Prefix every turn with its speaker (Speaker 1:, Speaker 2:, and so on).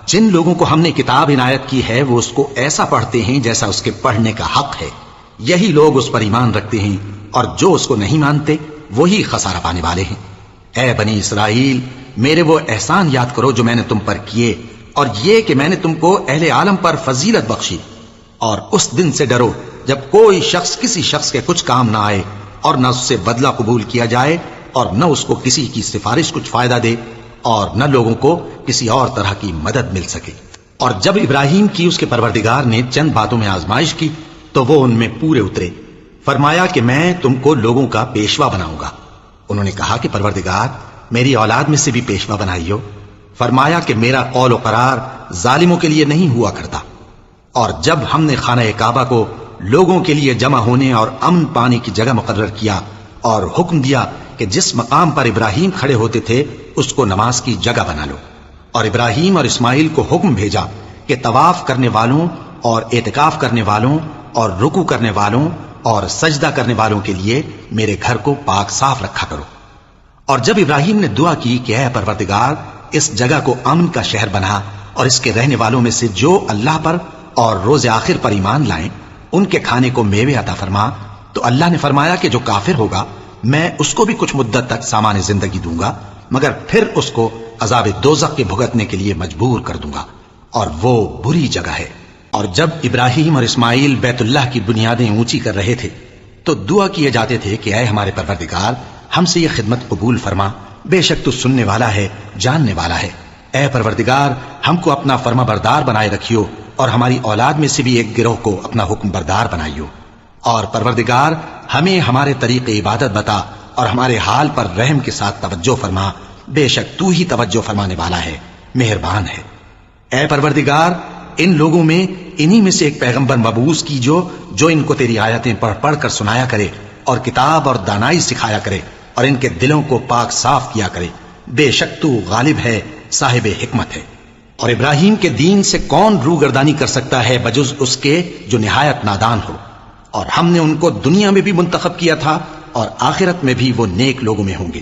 Speaker 1: جن لوگوں کو ہم نے کتاب عنایت کی ہے وہ اس کو ایسا پڑھتے ہیں جیسا اس کے پڑھنے کا حق ہے، یہی لوگ اس پر ایمان رکھتے ہیں، اور جو اس کو نہیں مانتے وہی خسارہ پانے والے ہیں۔ اے بنی اسرائیل، میرے وہ احسان یاد کرو جو میں نے تم پر کیے، اور یہ کہ میں نے تم کو اہل عالم پر فضیلت بخشی، اور اس دن سے ڈرو جب کوئی شخص کسی شخص کے کچھ کام نہ آئے، اور نہ اس سے بدلہ قبول کیا جائے، اور نہ اس کو کسی کی سفارش کچھ فائدہ دے، اور نہ لوگوں کو کسی اور طرح کی مدد مل سکے۔ اور جب ابراہیم کی اس کے پروردگار نے چند باتوں میں آزمائش کی تو وہ ان میں پورے اترے۔ فرمایا کہ میں تم کو لوگوں کا پیشوا بناؤں گا۔ انہوں نے کہا کہ پروردگار، میری اولاد میں سے بھی پیشوا بنائیو۔ فرمایا کہ میرا قول و قرار ظالموں کے لیے نہیں ہوا کرتا۔ اور جب ہم نے خانہ کعبہ کو لوگوں کے لیے جمع ہونے اور امن پانے کی جگہ مقرر کیا، اور حکم دیا کہ جس مقام پر ابراہیم کھڑے ہوتے تھے اس کو نماز کی جگہ بنا لو، اور ابراہیم اور اسماعیل کو حکم بھیجا کہ طواف کرنے والوں اور اعتکاف کرنے والوں اور رکوع کرنے والوں اور سجدہ کرنے والوں کے لیے میرے گھر کو پاک صاف رکھا کرو۔ اور جب ابراہیم نے دعا کی کہ اے پروردگار، اس جگہ کو امن کا شہر بنا، اور اس کے رہنے والوں میں سے جو اللہ پر اور روز آخر پر ایمان لائیں ان کے کھانے کو میوے عطا فرما، تو اللہ نے فرمایا کہ جو کافر ہوگا میں اس کو بھی کچھ مدت تک سامان زندگی دوں گا، مگر پھر اس کو عذاب دوزخ کے بھگتنے کے لیے مجبور کر دوں گا، اور وہ بری جگہ ہے۔ اور جب ابراہیم اور اسماعیل بیت اللہ کی بنیادیں اونچی کر رہے تھے تو دعا کیے جاتے تھے کہ اے ہمارے پروردگار، ہم سے یہ خدمت قبول فرما، بے شک تو سننے والا ہے، جاننے والا ہے۔ اے پروردگار، ہم کو اپنا فرما بردار بنائے رکھیو، اور ہماری اولاد میں سے بھی ایک گروہ کو اپنا حکم بردار بنائیو۔ اور پروردگار، ہمیں ہمارے طریق عبادت بتا، اور ہمارے حال پر رحم کے ساتھ توجہ فرما، بے شک تو ہی توجہ فرمانے والا ہے، مہربان ہے۔ اے پروردگار، ان لوگوں میں انہی میں سے ایک پیغمبر مبعوث کیجو جو ان کو تیری آیتیں پڑھ پڑھ کر سنایا کرے، اور کتاب اور دانائی سکھایا کرے، اور ان کے دلوں کو پاک صاف کیا کرے، بے شک تو غالب ہے، صاحب حکمت ہے۔ اور ابراہیم کے دین سے کون روگردانی کر سکتا ہے بجز اس کے جو نہایت نادان ہو؟ اور ہم نے ان کو دنیا میں بھی منتخب کیا تھا، اور آخرت میں بھی وہ نیک لوگوں میں ہوں گے۔